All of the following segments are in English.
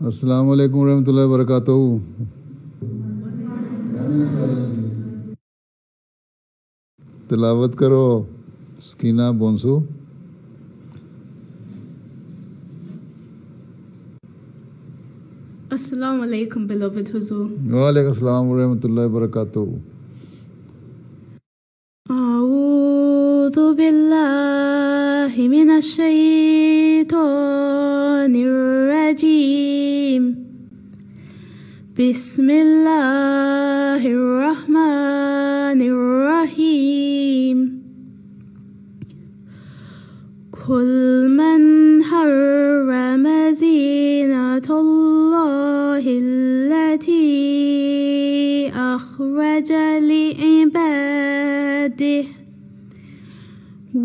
السلام علیکم ورحمۃ اللہ وبرکاتہ. تلاوت کرو سکینہ بونسو. السلام علیکم beloved حضور. وعلیکم السلام ورحمۃ اللہ وبرکاتہ. اعوذ باللہ من الشیطان الرجیم. بسم اللہ الرحمن الرحیم. قل من حرم زینة اللہ التي أخرج لعباده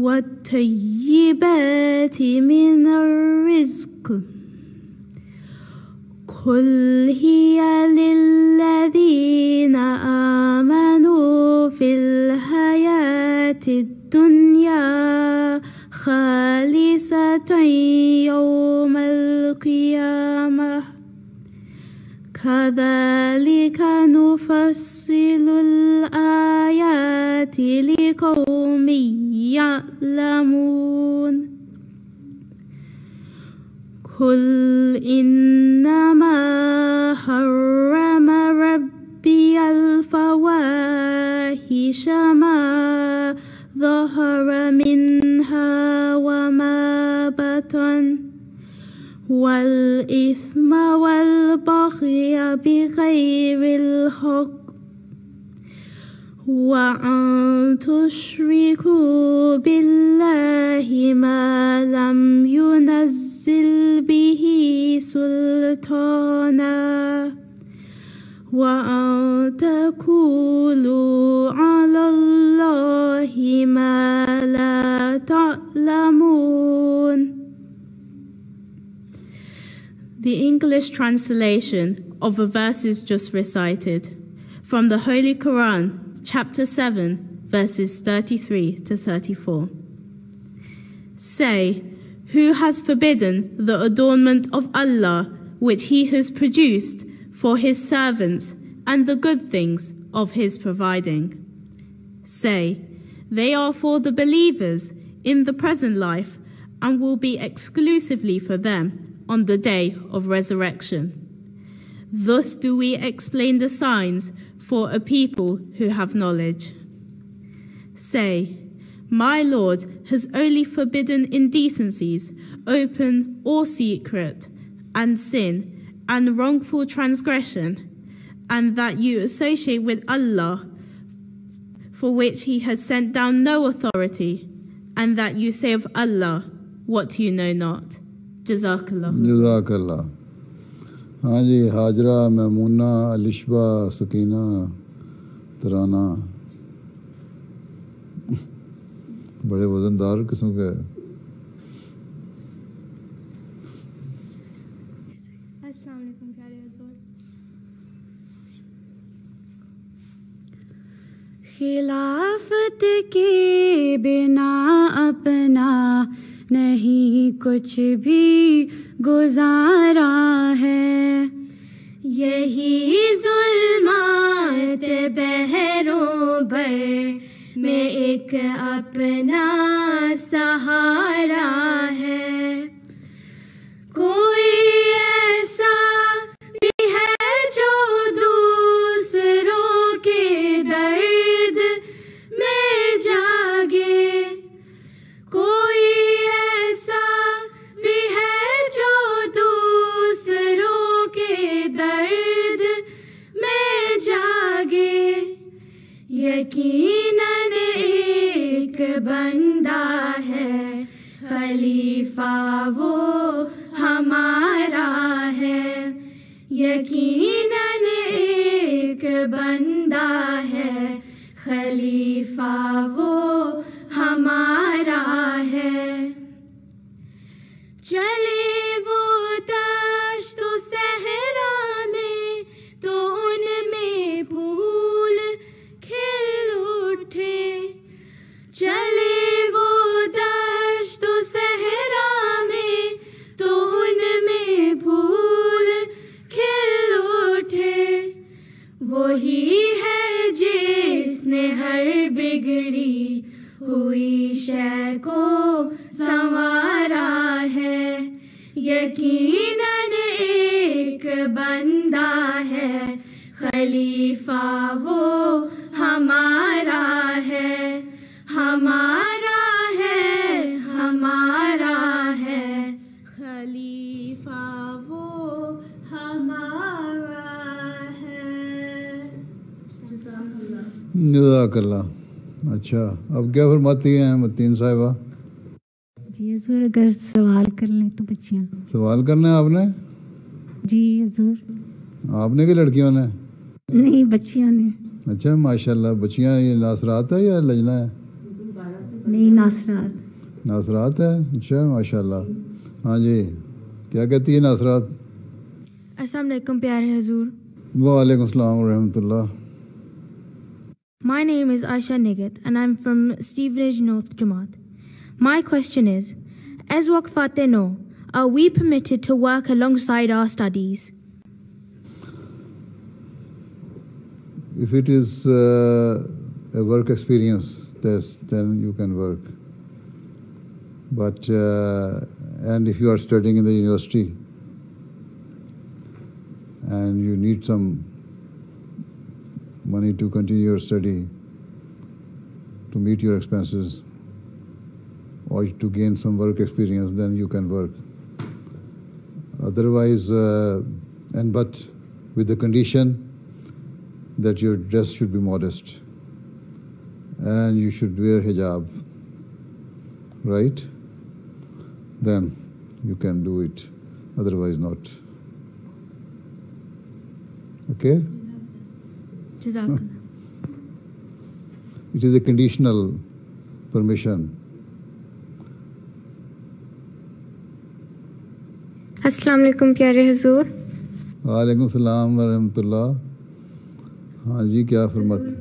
والطيبات من الرزق قل هي للذين آمنوا في الحياة الدنيا خالصة يوم القيامة كذلك نفصل الآيات لقوم يعلمون. قل إنما حرم ربي الفواحش ما ظهر منها وما بطن والإثم والبغي بغير الحق وأن تشركوا بالله ما لم ينزل به سلطانا وأن تقولوا على الله ما لا تعلمون. The English translation of the verses just recited from the Holy Quran, chapter 7, verses 33 to 34. Say, who has forbidden the adornment of Allah which He has produced for His servants and the good things of His providing? Say, they are for the believers in the present life and will be exclusively for them on the day of resurrection. Thus do we explain the signs for a people who have knowledge. Say, my Lord has only forbidden indecencies, open or secret, and sin and wrongful transgression, and that you associate with Allah, for which He has sent down no authority, and that you say of Allah what you know not. جزاک اللہ. ہاں جی، ہاجرہ، میمونہ، الشبہ، سکینہ، ترانہ، بڑے وزندار قسم کے. السلام علیکم پیارے حضور. خلافت کے بنا اپنا نہیں کچھ بھی گزارا ہے، یہی ظلمات بحروں بر میں ایک اپنا سہارا ہے. کوئی ایسا بھی ہے جو دوسروں کے درد میں جاگے، کوئی ایسا بھی ہے جو دوسروں کے درد میں جاگے. یقیناً ایک بندہ ہے خلیفہ وہ ہمارا ہے، یقیناً ایک بندہ ہے خلیفہ وہ ہمارا ہے. چلے وہ دشت و صحرا میں تو ان میں پھول کھل اٹھے، چلے وہ دشت و صحرا میں تو ان میں پھول जिसने हर बिगड़ी हुई शय को संवारा है यकीनन एक बंदा है खलीफा वो हमारा है हमारा है हमारा है खलीफा वो हमारा है जज़ाकल्लाह। अच्छा, अब क्या फरमाती हैं मतीन साहिबा? जी हजूर, अगर सवाल कर लें तो बच्चियाँ। सवाल करना है आपने? जी हजूर। आपने कि लड़कियों ने? नहीं, बच्चियों ने। अच्छा माशाल्लाह। बच्चियाँ ये नासरात है या लजना है? नहीं, नासरात। नासरात है। अच्छा माशाल्लाह। हाँ जी, क्या कहती है नासरात? अस्सलाम वालेकुम प्यारे हुजूर। वालेकुम अस्सलाम व रहमतुल्लाह। My name is Aisha Nigat and I'm from Stevenage North Jamaat. My question is, as Waqfat know, are we permitted to work alongside our studies? If it is a work experience, then you can work. But and if you are studying in the university and you need some money to continue your study, to meet your expenses, or to gain some work experience, then you can work. Otherwise, but with the condition that your dress should be modest and you should wear hijab, right? Then you can do it, otherwise not. Okay? Jazakallah. It is a conditional permission. Assalamu alaikum प्यारे हुजूर। वालेकुम सलाम व रहमतुल्लाह। हाँ जी, क्या फरमाते?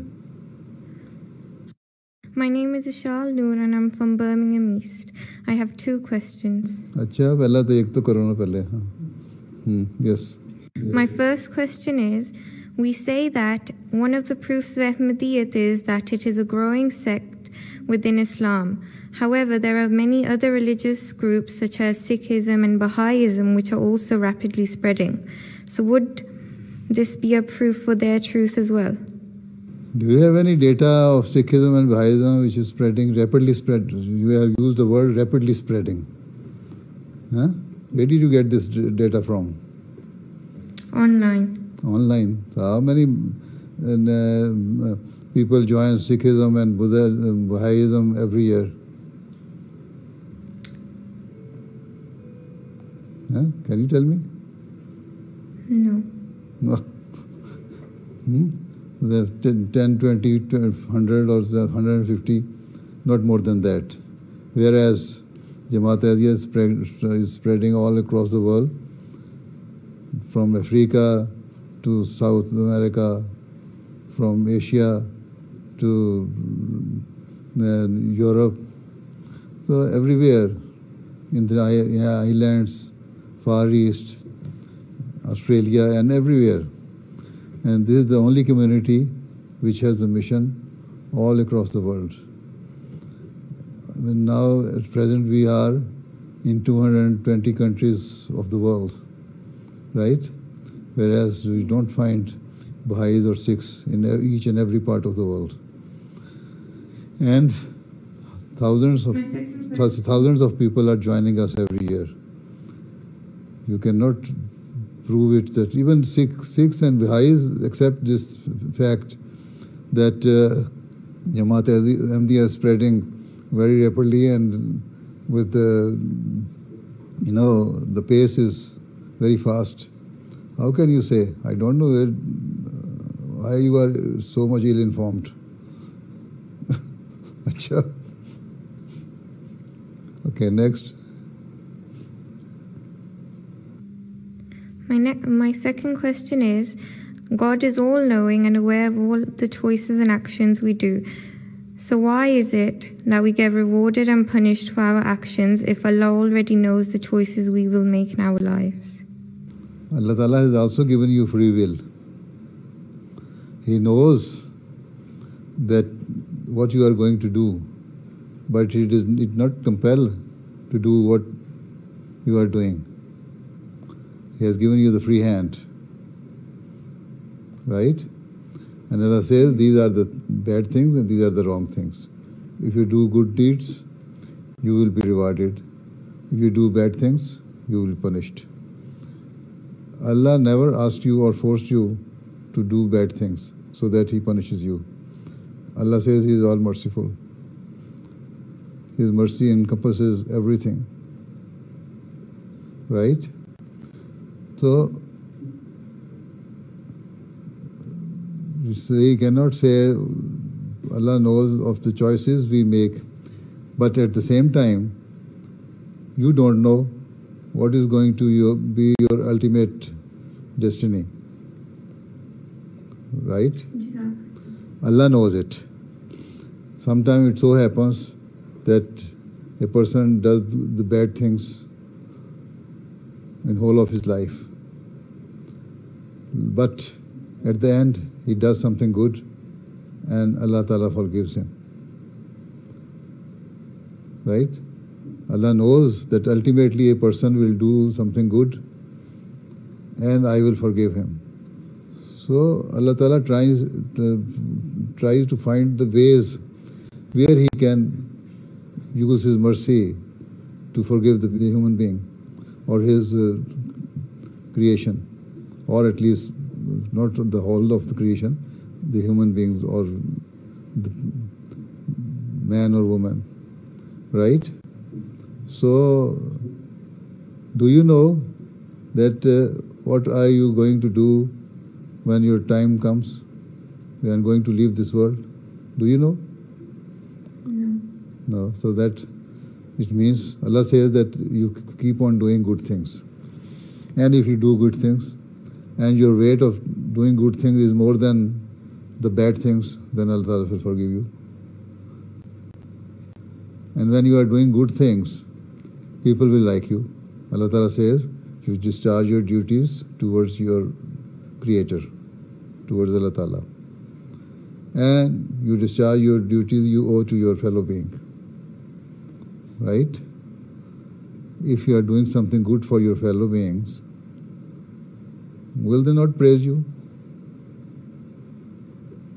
My name is Ishal Noor and I'm from Birmingham East. I have 2 questions. अच्छा, पहला तो एक तो करो ना पहले। हाँ, yes. My first question is, we say that one of the proofs of Ahmadiyyat is that it is a growing sect within Islam. However, there are many other religious groups such as Sikhism and Baha'ism which are also rapidly spreading. So would this be a proof for their truth as well? Do you have any data of Sikhism and Baha'ism which is spreading, rapidly spread? You have used the word rapidly spreading. Huh? Where did you get this data from? Online. Online. So how many people join Sikhism and Baha'ism every year? Huh? Can you tell me? No. No. The 10, 20, 100 or 150, not more than that. Whereas Jamaat Ahmadiyya is spreading all across the world, from Africa to South America, from Asia to Europe. So everywhere, in the islands, Far East, Australia, and everywhere. And this is the only community which has the mission all across the world. I mean, now, at present, we are in 220 countries of the world, right? Whereas we don't find Baha'is or Sikhs in each and every part of the world. And thousands of people are joining us every year. You cannot prove it that even Sikhs and Baha'is accept this fact that Jamaat Ahmadiyya is spreading very rapidly and with the pace is very fast. How can you say? I don't know why you are so much ill-informed. Acha. Okay, next. My second question is, God is all-knowing and aware of all the choices and actions we do. So why is it that we get rewarded and punished for our actions if Allah already knows the choices we will make in our lives? Allah Ta'ala has also given you free will. He knows that what you are going to do, but it not compel to do what you are doing. He has given you the free hand, right? And Allah says these are the bad things and these are the wrong things. If you do good deeds, you will be rewarded. If you do bad things, you will be punished. Allah never asked you or forced you to do bad things so that He punishes you. Allah says He is all merciful. His mercy encompasses everything, right? So, He cannot say Allah knows of the choices we make, but at the same time, you don't know what is going to be your ultimate destiny, right? Allah knows it. Sometimes it so happens that a person does the bad things in whole of his life, but at the end he does something good and Allah Ta'ala forgives him, right? Allah knows that ultimately a person will do something good and I will forgive him. So Allah Ta'ala tries to find the ways where He can use His mercy to forgive the human being or his creation, or at least not the whole of the creation, the human beings or the man or woman, right? So, do you know that what are you going to do when your time comes? You are going to leave this world. Do you know? No. So that it means Allah says that you keep on doing good things. And if you do good things, and your rate of doing good things is more than the bad things, then Allah will forgive you. And when you are doing good things, people will like you. Allah Ta'ala says, you discharge your duties towards your Creator, towards Allah Ta'ala. And you discharge your duties you owe to your fellow being. Right? If you are doing something good for your fellow beings, will they not praise you?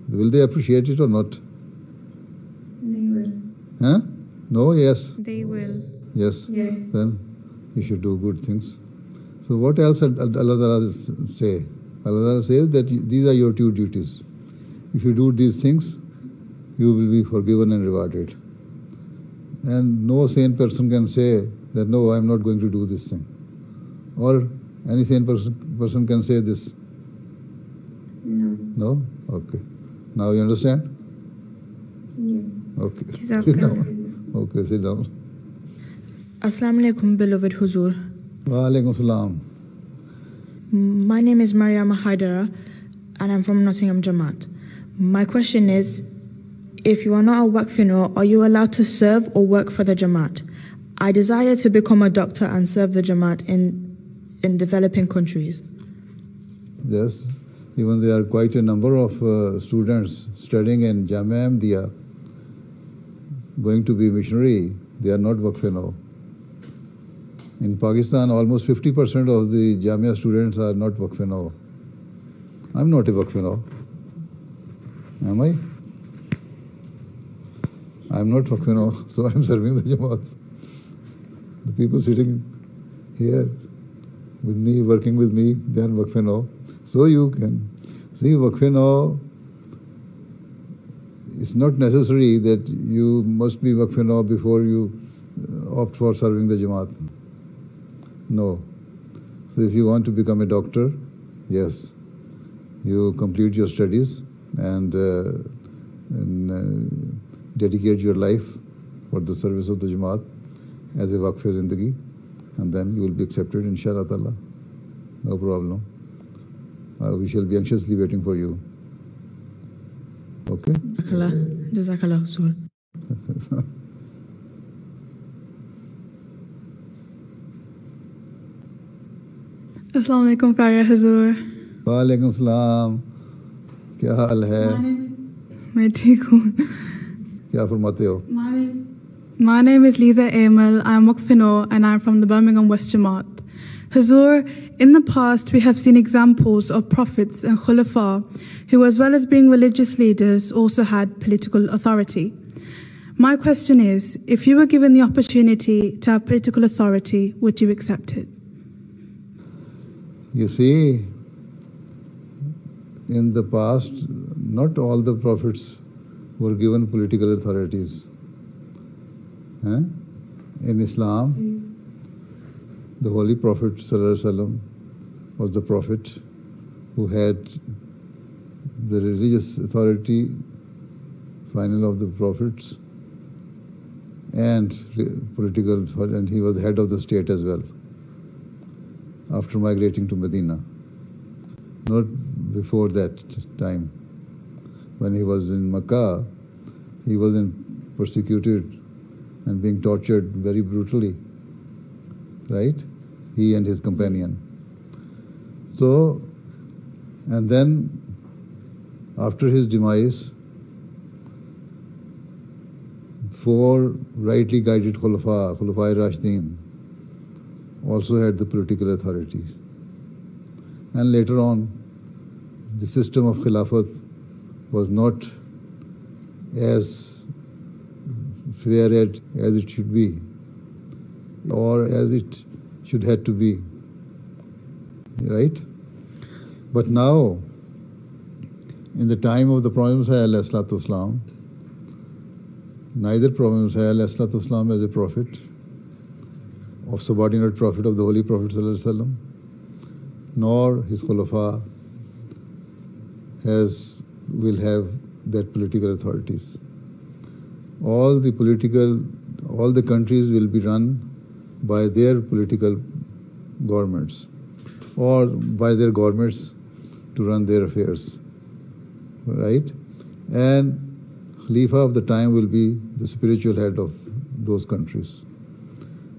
Will they appreciate it or not? They will. Huh? No? Yes? They will. Yes? Yes. Then you should do good things. So what else did Allah Ta'ala say? Allah Ta'ala says that these are your two duties. If you do these things, you will be forgiven and rewarded. And no sane person can say that, no, I am not going to do this thing. Or any sane person can say this. No. No? Okay. Now you understand? Yeah. Okay. Jazakallah. Sit down. Okay, sit down. Assalamu alaikum, beloved Huzur. Wa alaikum salam. My name is Mariama Haidara and I'm from Nottingham Jamaat. My question is, if you are not a Waqfino, are you allowed to serve or work for the Jamaat? I desire to become a doctor and serve the Jamaat in developing countries. Yes, even there are quite a number of students studying in Jamia Ahmadiyya, going to be missionary. They are not Waqfino. In Pakistan, almost 50% of the Jamia students are not Waqfino. I'm not a Waqfino. Am I? I'm not Waqfino, so I'm serving the Jamaat. The people sitting here with me, working with me, they are Waqfino. So you can see Waqfino. It's not necessary that you must be Waqfino before you opt for serving the Jamaat. No. So if you want to become a doctor, yes, you complete your studies and dedicate your life for the service of the Jamaat as a Waqf Zindagi, and then you will be accepted, inshallah ta'ala. No problem. We shall be anxiously waiting for you. Okay? Jazakallah, Huzur. Assalamu alaikum, Farya Huzur. Wa alaikum salam. Kya hal hai? میں ٹھیک ہوں. کیا فرماتے ہو؟ My name is Lisa Emil. I'm Mukfino and I'm from the Birmingham West Jamaat. Hazur, in the past we have seen examples of prophets and khulafa who, as well as being religious leaders, also had political authority. My question is, if you were given the opportunity to have political authority, would you accept it? You see, in the past, not all the prophets were given political authorities. In Islam, the Holy Prophet ﷺ was the prophet who had the religious authority, final of the prophets, and political authority, and he was the head of the state as well after migrating to Medina. Not before that time. When he was in Makkah, he was persecuted and being tortured very brutally, right? He and his companion. So, and then after his demise, 4 rightly guided Khulafai Rashidin, also had the political authorities. And later on, the system of Khilafat was not as fair as it should be, or as it should have to be, right? But now, in the time of the Prophet Muhammad, neither Prophet Muhammad as a prophet, of subordinate prophet of the Holy Prophet ﷺ, nor his Khulafa will have that political authorities. All the countries will be run by their political governments, or by their governments to run their affairs, right? And Khalifa of the time will be the spiritual head of those countries.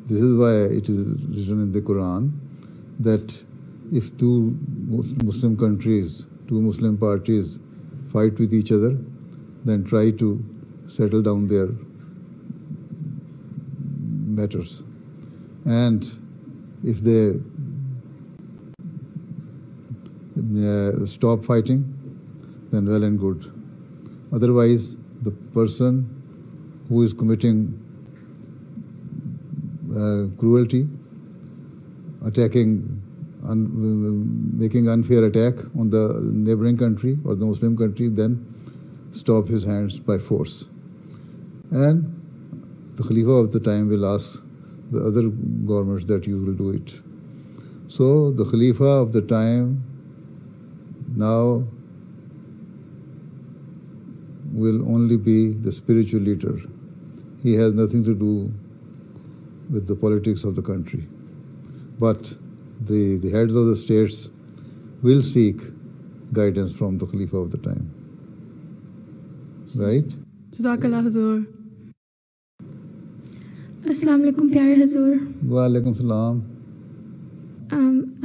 This is why it is written in the Quran that if two Muslim countries, two Muslim parties fight with each other, then try to settle down their matters. And if they stop fighting, then well and good. Otherwise, the person who is committing cruelty, attacking, making unfair attack on the neighboring country or the Muslim country, then stop his hands by force. And the Khalifa of the time will ask the other governments that you will do it. So the Khalifa of the time now will only be the spiritual leader. He has nothing to do with the politics of the country. But the heads of the states will seek guidance from the Khalifa of the time. Right? Jazakallah Hazur. Assalamu alaikum, Pyare Hazur. Wa alaikum salam.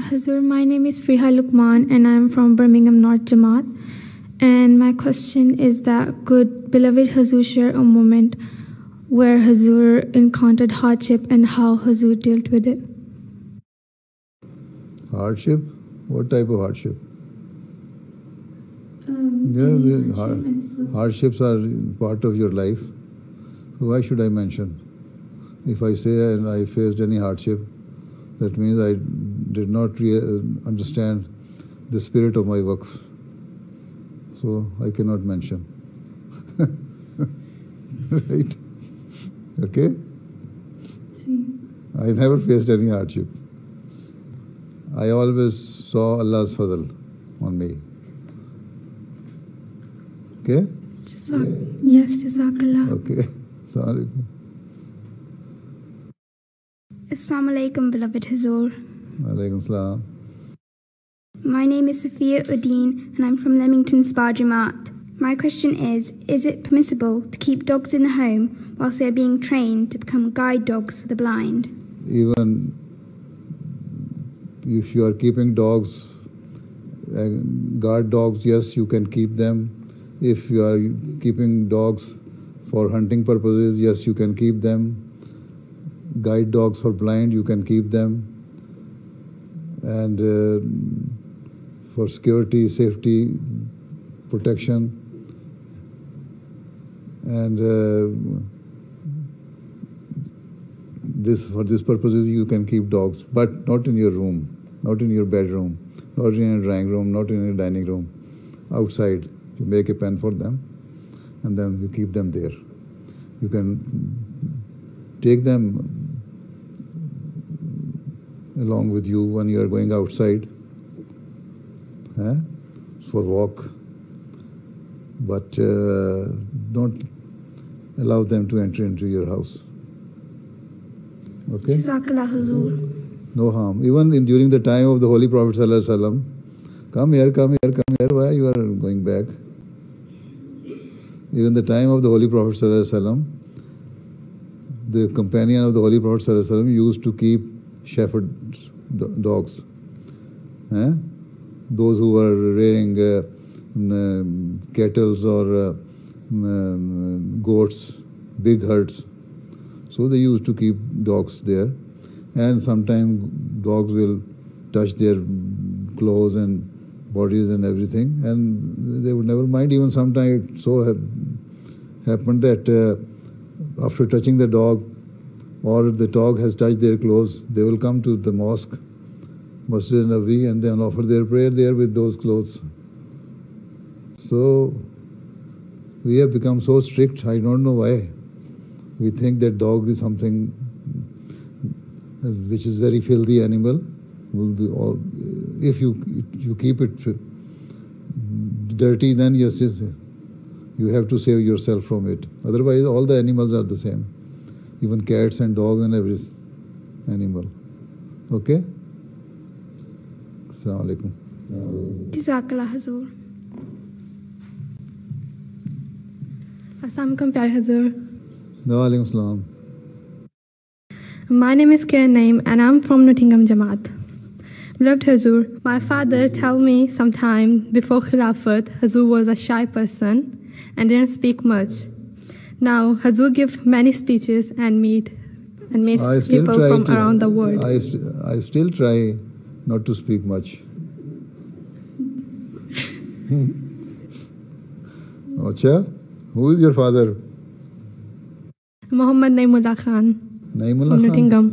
Hazur, my name is Friha Luqman and I'm from Birmingham North Jamaat. And my question is that could beloved Hazur share a moment where Hazur encountered hardship and how Hazur dealt with it? Hardship? What type of hardship? Hardships are part of your life. So why should I mention? If I say I faced any hardship, that means I did not understand the spirit of my waqf. So I cannot mention. Right? Okay? I never faced any hardship. I always saw Allah's fadl on me. Okay? Yes, Jazakallah. Okay. Assalamu alaikum. Assalamu alaikum, beloved Hazur. Alaikum salam. My name is Sophia Udeen and I'm from Leamington Spa Jamaat. My question is it permissible to keep dogs in the home whilst they are being trained to become guide dogs for the blind? Even if you are keeping dogs, guard dogs, yes, you can keep them If you are keeping dogs for hunting purposes, yes, you can keep them. Guide dogs for blind, you can keep them. And for security, safety, protection, and for this purposes you can keep dogs, but not in your room, not in your bedroom, not in your drawing room, not in your dining room. Outside, you make a pen for them, and then you keep them there. You can take them along with you when you are going outside for walk, but don't allow them to enter into your house. Okay? Jazakallah Huzur. No harm. Even during the time of the Holy Prophet Sallallahu Alaihi Wasallam, come here, why you are going back? Even the time of the Holy Prophet Sallallahu Alaihi Wasallam, the companion of the Holy Prophet Sallallahu Alaihi Wasallam used to keep shepherd dogs. Those who were rearing cattle or goats, big herds. So they used to keep dogs there. And sometimes dogs will touch their clothes and bodies and everything, and they would never mind. Even sometimes it so happened that after touching the dog, or the dog has touched their clothes, they will come to the mosque, Masjid Nabi, and then offer their prayer there with those clothes. So we have become so strict, I don't know why. We think that dog is something which is very filthy animal. If you keep it dirty, then yes, you have to save yourself from it. Otherwise, all the animals are the same. Even cats and dogs and every animal. Okay? Assalamu alaikum. Jazakallah Huzur. Assalamu alaikum, Pyare Hazur. Wa alaikum salam. My name is Kiran Naim and I'm from Nottingham Jamaat. Beloved Hazur, my father told me sometime before Khilafat, Hazur was a shy person and didn't speak much. Now, Hazur gives many speeches and meets people from around the world. I still try not to speak much. Acha, who is your father? Muhammad Naimullah Khan. Naimullah from Khan? Nottingham.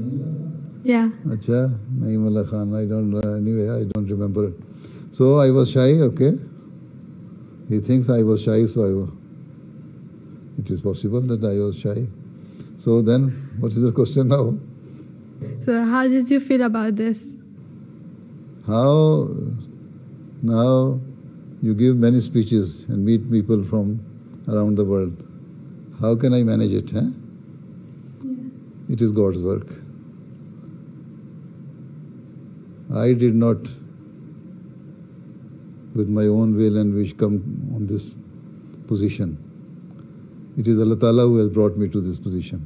Yeah. Acha, Naimullah Khan. Anyway, I don't remember. So I was shy, okay? He thinks I was shy, so it is possible that I was shy. So then, what is the question now? So how did you feel about this? How now you give many speeches and meet people from around the world. How can I manage it? Yeah. It is God's work. I did not, with my own will and wish, come on this position. It is Allah Ta'ala who has brought me to this position.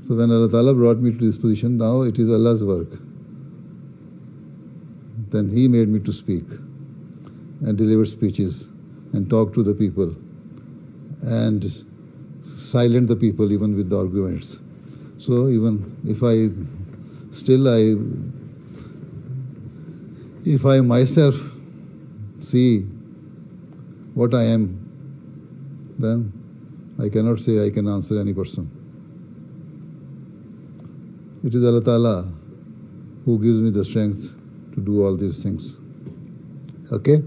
So when Allah Ta'ala brought me to this position, now it is Allah's work. Then He made me to speak and deliver speeches and talk to the people and silent the people even with the arguments. So even if I myself see what I am, then I cannot say I can answer any person. It is Allah Ta'ala who gives me the strength to do all these things. Okay?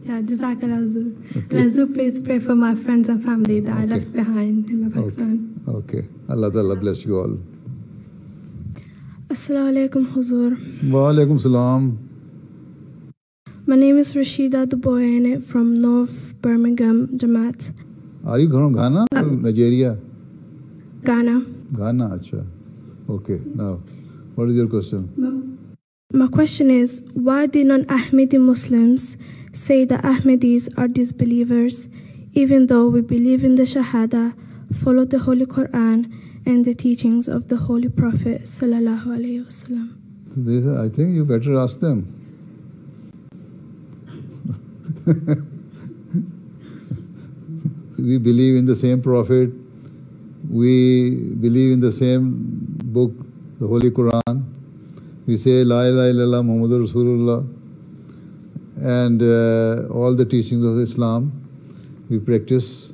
Yeah, Jazakallah Hazur. Hazur, please pray for my friends and family that I left behind in my Pakistan. Okay. Allah Ta'ala bless you all. Assalamu alaikum, Huzur. Wa alaikum salam. My name is Rashida Duboyane from North Birmingham, Jamaat. Are you from Ghana or Nigeria? Ghana. Ghana, acha. Okay, now, what is your question? My question is, why do non-Ahmadi Muslims say that Ahmadis are disbelievers, even though we believe in the Shahada, follow the Holy Quran, and the teachings of the Holy Prophet Sallallahu Alaihi Wasallam? I think you better ask them. We believe in the same prophet. We believe in the same book, the Holy Quran. We say La ilaha illallah Muhammadur Rasulullah, and all the teachings of Islam we practice.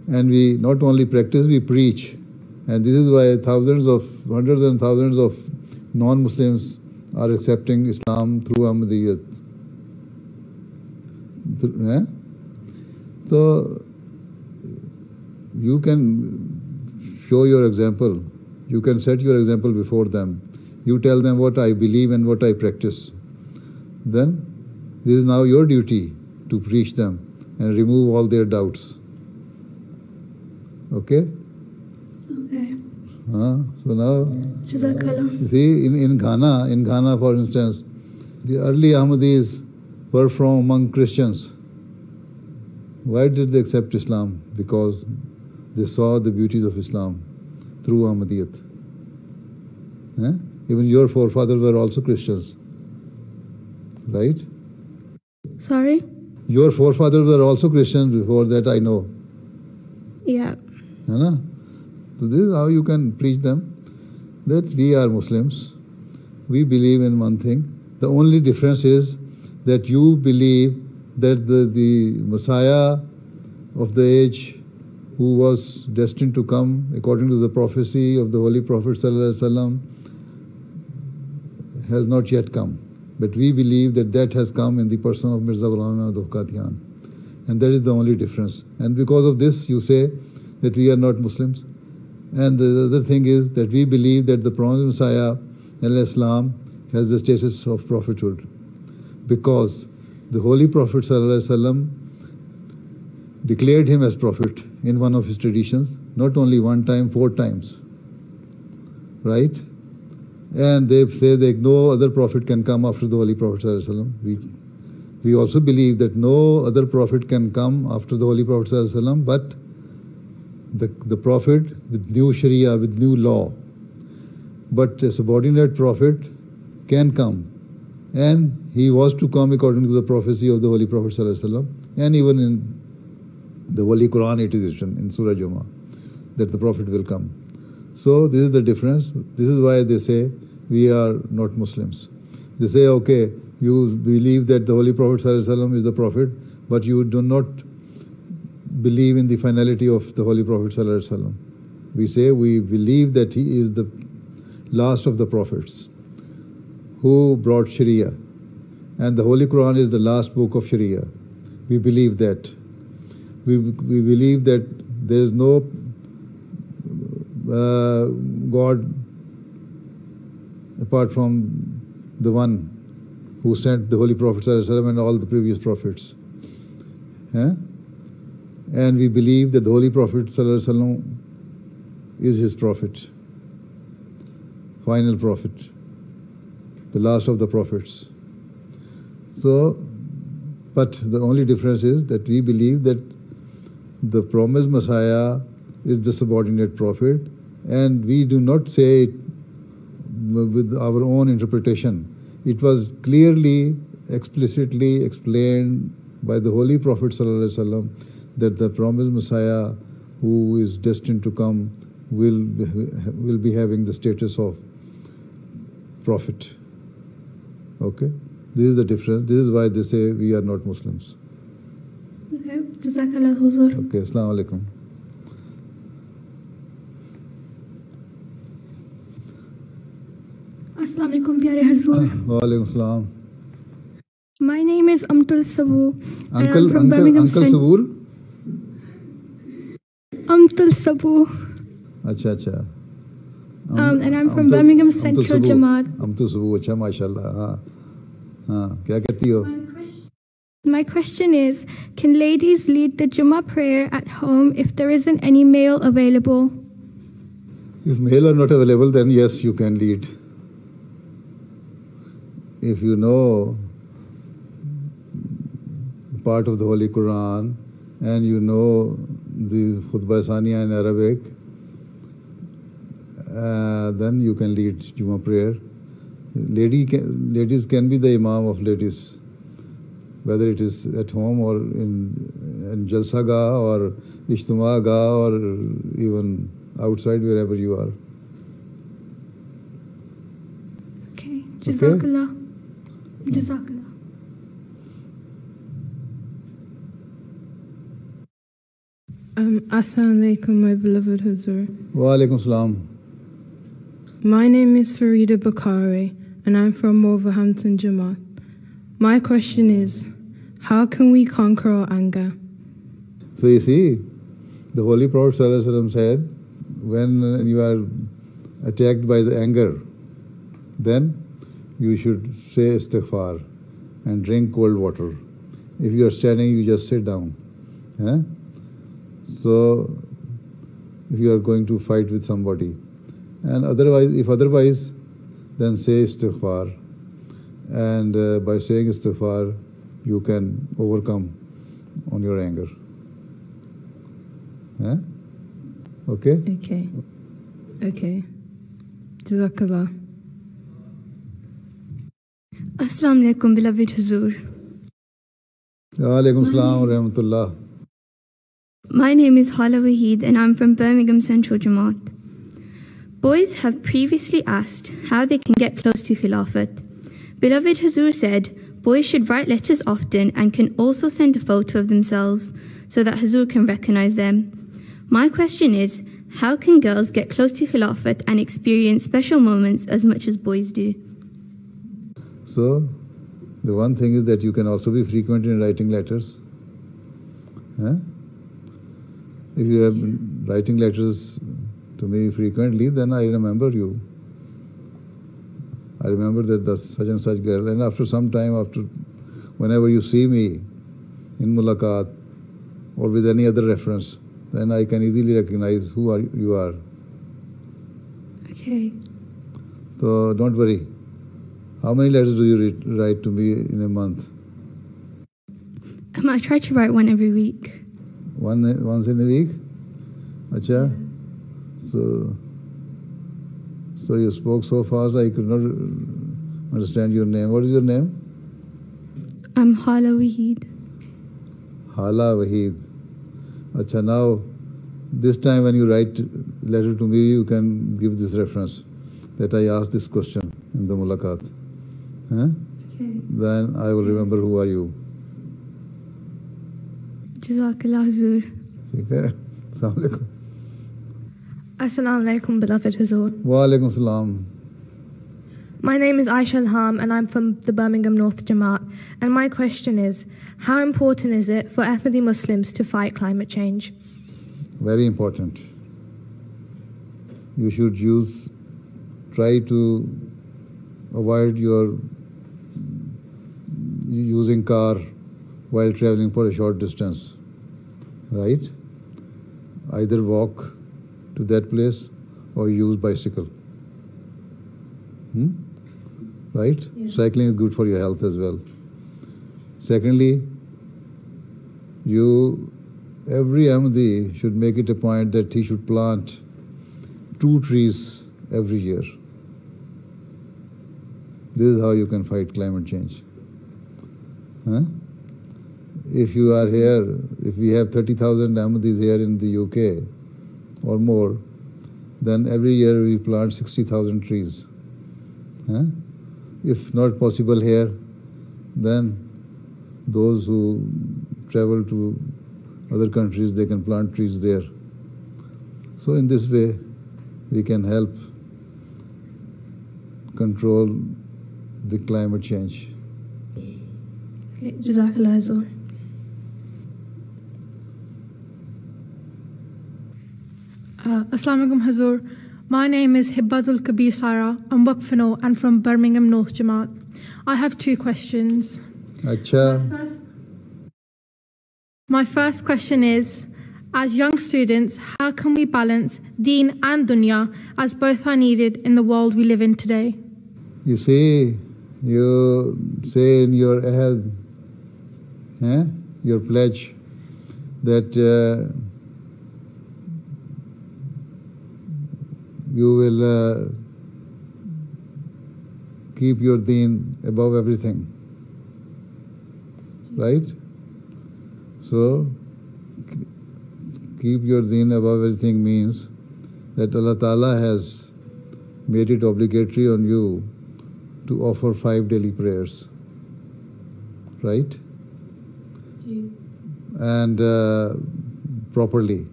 And we not only practice, we preach. And this is why hundreds and thousands of non-Muslims are accepting Islam through Ahmadiyyat. So you can show your example. You can set your example before them. You tell them what I believe and what I practice. Then this is now your duty to preach them and remove all their doubts. Okay? Okay. So now, Jazakallah. you see, in Ghana, for instance, the early Ahmadis were from among Christians. Why did they accept Islam? Because they saw the beauties of Islam through Ahmadiyyat. Even your forefathers were also Christians, right? Sorry? Your forefathers were also Christians before that, I know. Yeah. So this is how you can preach them, that we are Muslims. We believe in one thing. The only difference is that you believe that the Messiah of the age, who was destined to come according to the prophecy of the Holy Prophet ﷺ, has not yet come. But we believe that has come in the person of Mirza Ghulam Ahmad Qadian. And that is the only difference. And because of this, you say that we are not Muslims. And the other thing is that we believe that the promised Messiah, al-Islam, has the status of prophethood. Because the Holy Prophet ﷺ declared him as prophet in one of his traditions, not only one time, 4 times. Right? And they say that no other prophet can come after the Holy Prophet ﷺ. We also believe that no other prophet can come after the Holy Prophet ﷺ, but the prophet with new Sharia, with new law. But a subordinate prophet can come. And he was to come according to the prophecy of the Holy Prophet ﷺ. And even in the Holy Quran it is written in Surah Jummah that the prophet will come. So this is the difference. This is why they say we are not Muslims. They say, okay, you believe that the Holy Prophet ﷺ is the prophet, but you do not believe in the finality of the Holy Prophet ﷺ. We say we believe that he is the last of the prophets who brought Sharia. And the Holy Quran is the last book of Sharia. We believe that. We believe that there is no God apart from the one who sent the Holy Prophet ﷺ and all the previous prophets. And we believe that the Holy Prophet ﷺ is his prophet, final prophet, the last of the prophets. So, but the only difference is that we believe that the promised Messiah is the subordinate prophet, and we do not say it with our own interpretation. It was clearly, explicitly explained by the Holy Prophet ﷺ that the promised Messiah who is destined to come will be having the status of prophet. Okay? This is the difference. This is why they say we are not Muslims. Okay. Jazakallah Huzur. Okay, Assalamu alaikum. Assalamu alaikum, Pyare Hazur. Wa alaikum salam. My name is Amtul Saboo. Uncle Sabur? Amtul Saboo. Acha. And I'm from Birmingham Central Jamaat. Amtul Saboo, acha, mashallah. Kya kehti ho? My question is, can ladies lead the Jummah prayer at home if there isn't any male available? If male are not available, then yes, you can lead. If you know part of the Holy Quran and you know the Khutbah Saniya in Arabic, then you can lead Jummah prayer. Ladies can be the Imam of ladies. whether it is at home or in Jalsa Gah or Ijtima Gah or even outside, wherever you are. Okay. Jazakallah. Jazakallah. Assalamu alaikum, my beloved Huzur. Wa alaikum salam. My name is Farida Bakari, and I'm from Wolverhampton Jamaat. My question is, how can we conquer our anger? So you see, the Holy Prophet ﷺ said, when you are attacked by the anger, then you should say istighfar and drink cold water. If you are standing, you just sit down. So if you are going to fight with somebody, and if otherwise, then say istighfar. And by saying istighfar, you can overcome on your anger. Okay? Okay. Jazakallah. Assalamu alaikum, beloved Huzur. Wa alaikum salam wa rahmatullah. My name is Hala Waheed and I'm from Birmingham Central Jamaat. Boys have previously asked how they can get close to Khilafat. Beloved Huzur said boys should write letters often and can also send a photo of themselves so that Huzur can recognize them. My question is, how can girls get close to Khilafat and experience special moments as much as boys do? So, the one thing is that you can also be frequent in writing letters. If you have been writing letters to me frequently, then I remember you. I remember that such and such girl. And after some time, whenever you see me in mulaqat or with any other reference, then I can easily recognize who you are. Okay. So don't worry. How many letters do you write to me in a month? I try to write one every week. Once in a week? Acha? So you spoke so fast I could not understand your name. What is your name? I'm Hala Waheed. Hala Waheed. Acha, now this time when you write letter to me, you can give this reference that I asked this question in the mulaqat. Okay. Then I will remember who are you. Jazakallah Huzur. Okay. Assalamu alaikum. Assalamu alaikum, beloved Huzur. Wa alaikum salam. My name is Aisha Alham and I'm from the Birmingham North Jamaat. And my question is, how important is it for Ahmadi Muslims to fight climate change? Very important. You should try to avoid using car while traveling for a short distance, right? Either walk to that place or use bicycle. Right? Yeah. Cycling is good for your health as well. Secondly, every Ahmadi should make it a point that he should plant 2 trees every year. This is how you can fight climate change. If you are here, if we have 30,000 Ahmadis here in the UK or more, then every year we plant 60,000 trees. If not possible here, then those who travel to other countries, they can plant trees there. So in this way, we can help control the climate change. Okay, Jazakallah Huzur. Assalamu alaikum Huzur. My name is Hibbatul Kabir Sara. I'm Waqfino and from Birmingham North Jamaat. I have 2 questions. Acha. My first question is, as young students, how can we balance deen and dunya as both are needed in the world we live in today? You see, you say in your ahad, your pledge, that you will keep your deen above everything. right? So keep your deen above everything means that Allah Ta'ala has made it obligatory on you to offer 5 daily prayers, right? And properly,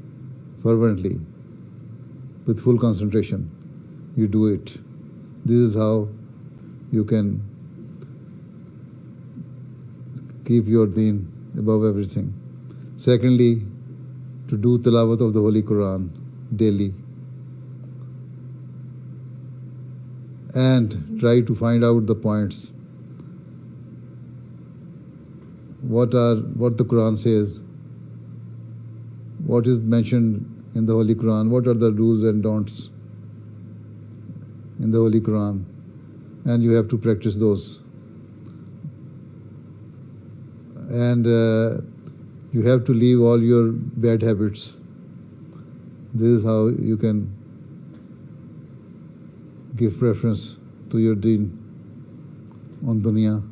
fervently, with full concentration, you do it. This is how you can keep your deen above everything. Secondly, to do tilawat of the Holy Quran daily. And try to find out the points. What the Quran says, what is mentioned in the Holy Quran, what are the do's and don'ts in the Holy Quran, and you have to practice those. And you have to leave all your bad habits. This is how you can give preference to your deen on dunya.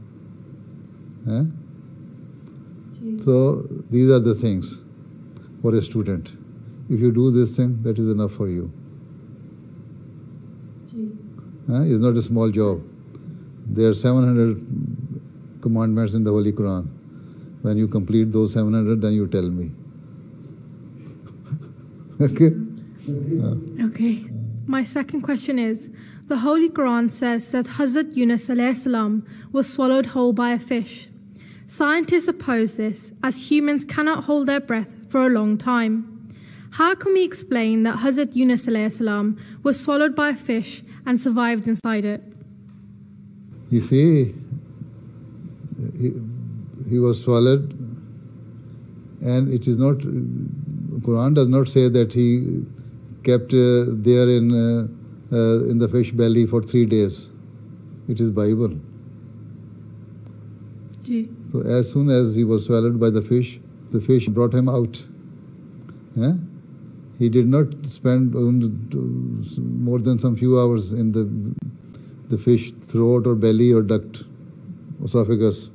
So these are the things for a student. If you do this thing, that is enough for you. It's not a small job. There are 700 commandments in the Holy Quran. When you complete those 700, then you tell me. Okay? Okay. My second question is, the Holy Quran says that Hazrat Yunus alayhi salam was swallowed whole by a fish. Scientists oppose this, as humans cannot hold their breath for a long time. How can we explain that Hazrat Yunus alayhi salam was swallowed by a fish and survived inside it? You see, he was swallowed, and it is not, Quran does not say that he kept there in the fish belly for 3 days. It is Bible. So as soon as he was swallowed by the fish brought him out. He did not spend more than some few hours in the fish throat or belly or duct, esophagus.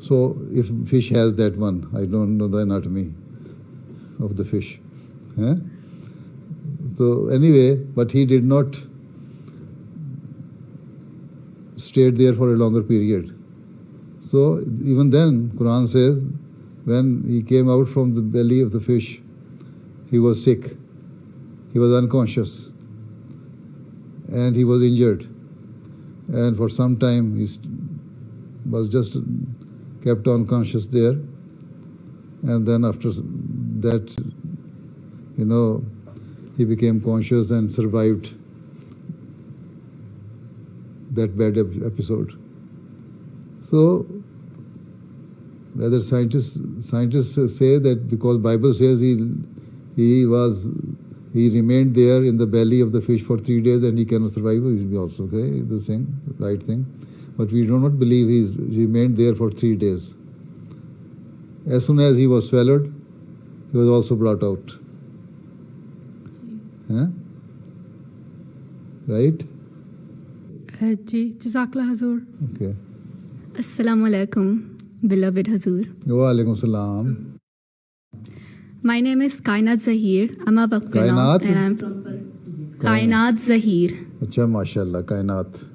So if fish has that one, I don't know the anatomy of the fish. So anyway, but he did not stay there for a longer period. So even then, Quran says, when he came out from the belly of the fish, he was sick, he was unconscious, and he was injured. And for some time, he was just kept unconscious there. And then after that, he became conscious and survived that bad episode. So, whether scientists say that because Bible says he remained there in the belly of the fish for 3 days and he cannot survive, it will be also okay, the same, right thing. But we do not believe he remained there for 3 days. As soon as he was swallowed, he was also brought out. Right? Jazakallah Hazur. Okay. Assalamu alaikum, beloved Hazur. Wa alaikum salam. My name is Kainat Zahir. I'm a Waqfina and I'm from Kainat Zahir. Acha, mashallah, Kainat.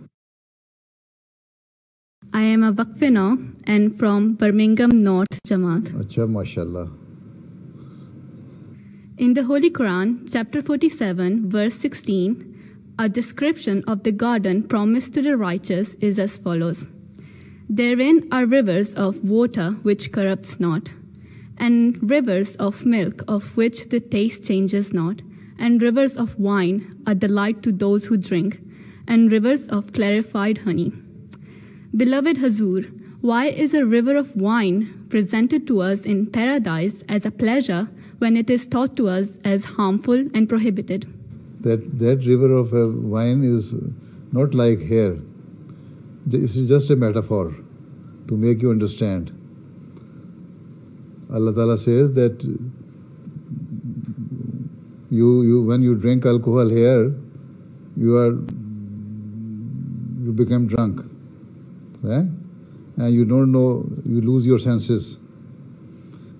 I am a Waqfina and from Birmingham North Jamaat. Acha, mashallah. In the Holy Quran, chapter 47, verse 16, a description of the garden promised to the righteous is as follows. Therein are rivers of water which corrupts not, and rivers of milk of which the taste changes not, and rivers of wine, a delight to those who drink, and rivers of clarified honey. Beloved Hazur, why is a river of wine presented to us in paradise as a pleasure when it is taught to us as harmful and prohibited? That river of wine is not like here. This is just a metaphor to make you understand. Allah Ta'ala says that when you drink alcohol here, you become drunk, right? and you don't know, you lose your senses.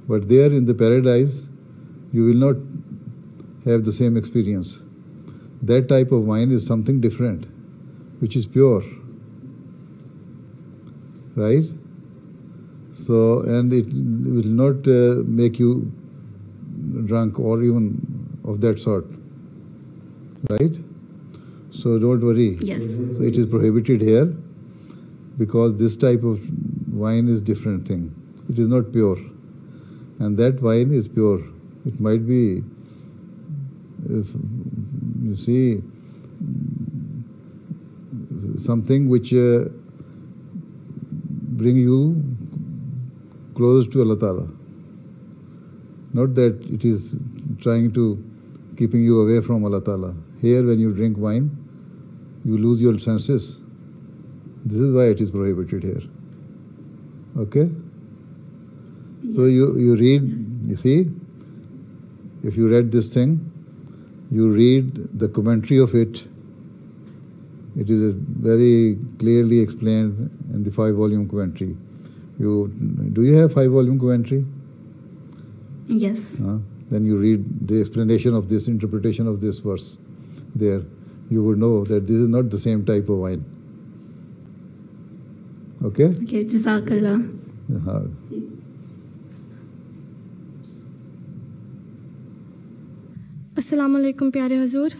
But there in the paradise, you will not have the same experience. That type of wine is something different, which is pure, right? So, and it will not make you drunk or even of that sort, right? So don't worry. Yes. So it is prohibited here because this type of wine is different thing. It is not pure. And that wine is pure. It might be, if you see, something which bring you close to Allah Ta'ala. Not that it is trying to keeping you away from Allah Ta'ala. Here when you drink wine, you lose your senses. This is why it is prohibited here. Okay? So you read, you see, if you read this thing, you read the commentary of it. It is very clearly explained in the 5-volume commentary. Do you have 5-volume commentary? Yes. Then you read the explanation of this, interpretation of this verse there. You would know that this is not the same type of wine. Okay? Okay, Jazakallah. Assalamu alaikum, Pyare Hazur.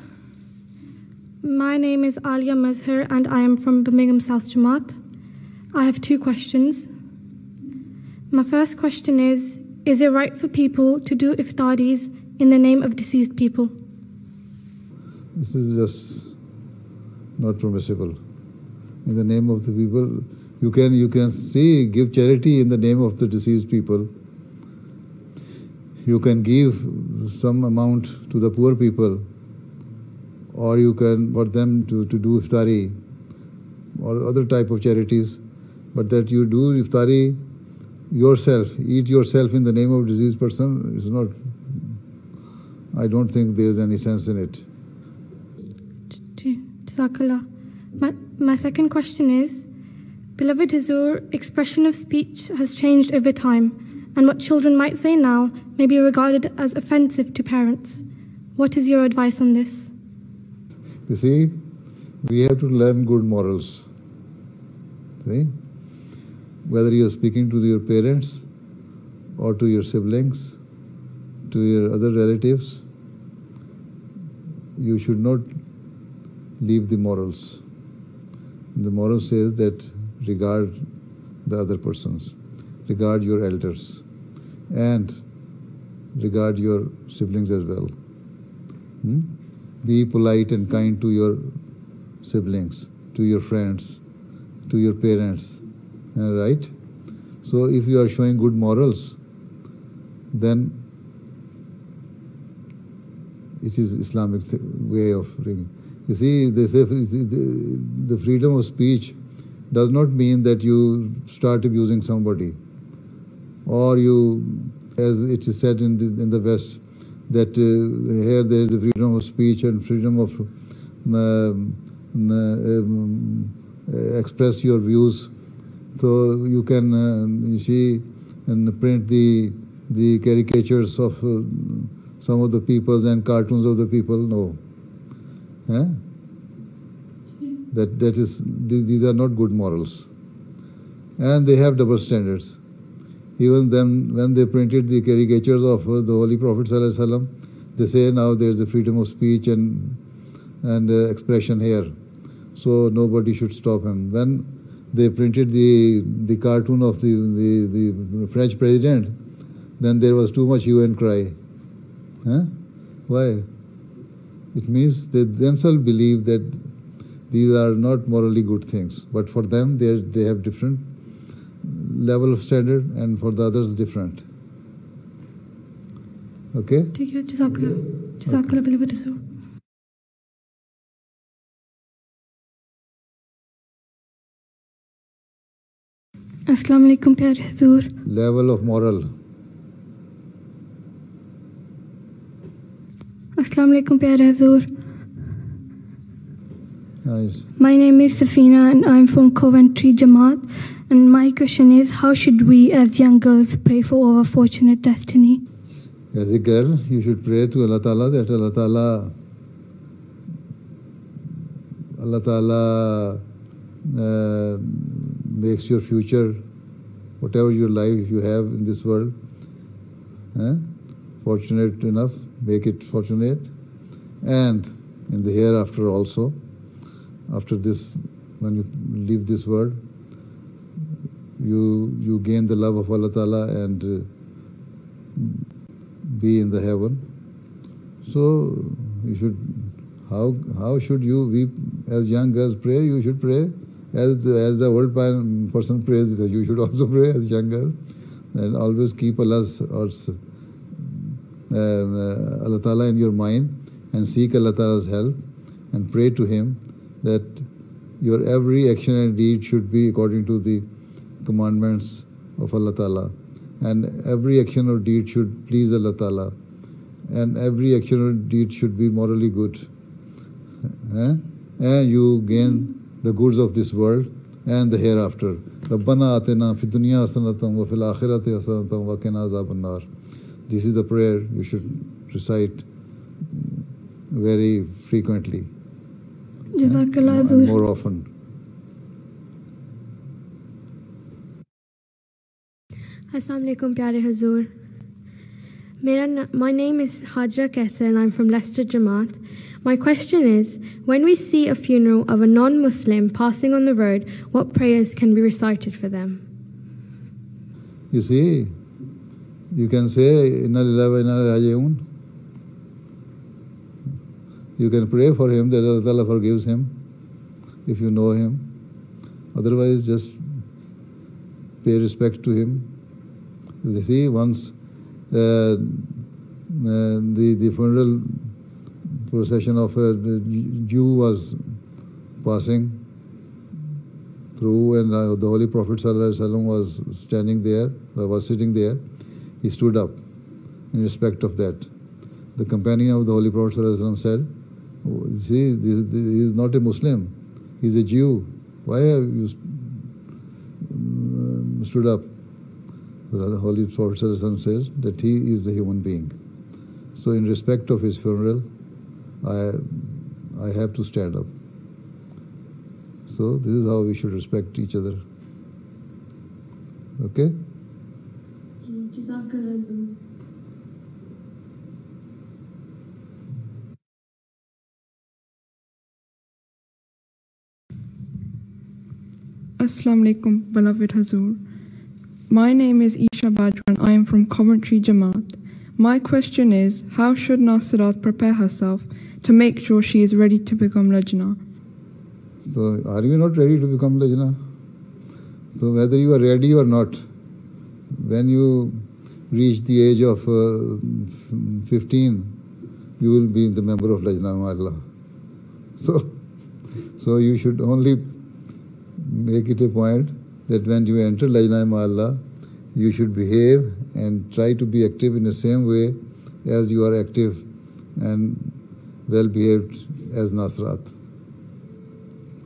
My name is Alia Mazhar and I am from Birmingham South Jamaat. I have 2 questions. My first question is it right for people to do iftaris in the name of deceased people? This is just not permissible. In the name of the people, you can see, give charity in the name of the deceased people. You can give some amount to the poor people, or you can for them to do iftari or other type of charities, but that you do iftari yourself, eat yourself in the name of a deceased person is not, I don't think there is any sense in it. Jazakallah. My second question is, Beloved Hazur, expression of speech has changed over time, and what children might say now may be regarded as offensive to parents. What is your advice on this? You see, we have to learn good morals. See? Whether you are speaking to your parents or to your siblings, to your other relatives, you should not leave the morals. The moral says that regard the other persons, regard your elders, and regard your siblings as well. Be polite and kind to your siblings, to your friends, to your parents, right? So if you are showing good morals, then it is Islamic way of bringing. You see, they say the freedom of speech does not mean that you start abusing somebody, or you, as it is said in the West, that here there is the freedom of speech and freedom of express your views. So you can, you see, and print the caricatures of some of the peoples and cartoons of the people. No. That is, these are not good morals. And they have double standards. Even then, when they printed the caricatures of the Holy Prophet ﷺ, they say now there is the freedom of speech and expression here, so nobody should stop him. When they printed the cartoon of the French president, then there was too much hue and cry. Why? It means they themselves believe that these are not morally good things, but for them they have different level of standard, and for the others different. Okay? Jazakallah. Jazakallah, Beloved Hazur. Assalamu alaikum, Pyare Hazur. Level of moral. Assalamu alaikum, Pyare Hazur. Nice. My name is Safina and I'm from Coventry Jamaat, And my question is, how should we as young girls pray for our fortunate destiny? As a girl, you should pray to Allah Ta'ala that Allah Ta'ala makes your future, whatever your life you have in this world, fortunate enough, make it fortunate. And in the hereafter also, after this, when you leave this world, you gain the love of Allah Ta'ala and be in the heaven. So you should, how should we as young girls pray? You should pray as the old person prays. You should also pray as young girl, and always keep Allah Ta'ala in your mind and seek Allah Ta'ala's help and pray to Him that your every action and deed should be according to the commandments of Allah Ta'ala, and every action or deed should please Allah Ta'ala, and every action or deed should be morally good, and you gain the goods of this world and the hereafter. Rabbana atina fid dunya hasanatan wa fil akhirati hasanatan wa qina azaban nar. This is the prayer you should recite very frequently, and more often. Assalamu alaikum, pyare Hazur. My name is Hajra Kaisar and I'm from Leicester Jamaat. My question is, when we see a funeral of a non-Muslim passing on the road, what prayers can be recited for them? You see, you can say, Inna lillahi wa inna ilaihi raji'un. You can pray for him that Allah Ta'ala forgives him if you know him. Otherwise, just pay respect to him. You see, once the funeral procession of a Jew was passing through, and the Holy Prophet ﷺ was sitting there. He stood up in respect of that. The companion of the Holy Prophet ﷺ said, see, he is not a Muslim, he is a Jew. Why have you stood up? The Holy Prophet ﷺ says that he is a human being. So in respect of his funeral, I have to stand up. So this is how we should respect each other. Okay? Assalamu alaikum, beloved Hazur. My name is Isha Badra and I am from Coventry Jamaat. My question is, how should Nasirat prepare herself to make sure she is ready to become Lajna? So are you not ready to become Lajna? So whether you are ready or not, when you reach the age of 15, you will be the member of Lajna Ma'allah. So you should only make it a point that when you enter Lajna Ma'allah, you should behave and try to be active in the same way as you are active and well behaved as Nasirat.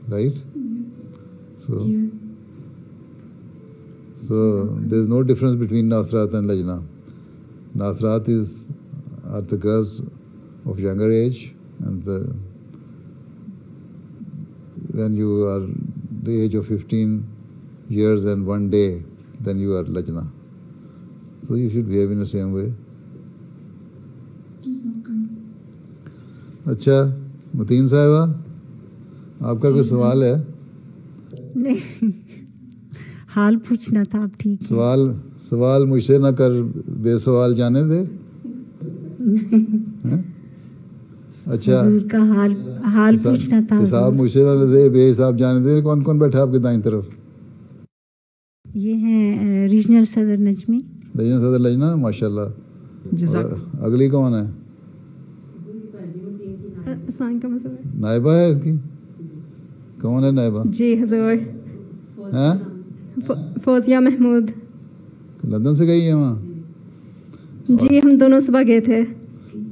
Right? Yes. So there is no difference between Nasirat and Lajna. Nasirat are the girls of younger age, and when you are the age of 15 years and 1 day, then you are Lajna. So you should behave in the same way. اچھا متین صاحبہ آپ کا کوئی سوال ہے؟ نہیں، حال پوچھنا تھا. آپ ٹھیک؟ سوال مجھ سے نہ کر، بے سوال جانے دے. اچھا حضور کا حال پوچھنا تھا. حساب مجھ سے نہ دے، بے حساب جانے دے. کون کون بیٹھا آپ کے دائیں طرف؟ یہ ہیں ریجنل صدر نجمی. ریجنل صدر لجنا، ماشاء اللہ. اگلی کون ہے؟ نائبہ ہے اس کی. کون ہے نائبہ؟ جی حضور، فوزیہ محمود. لندن سے گئی ہے وہاں؟ جی ہم دونوں صبح گئے تھے.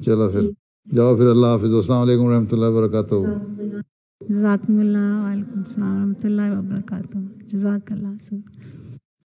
چلو پھر جاؤ پھر. اللہ حافظ. السلام علیکم ورحمۃ اللہ وبرکاتہ. جزاکم اللہ. وعلیکم السلام ورحمۃ اللہ وبرکاتہ. جزاک اللہ.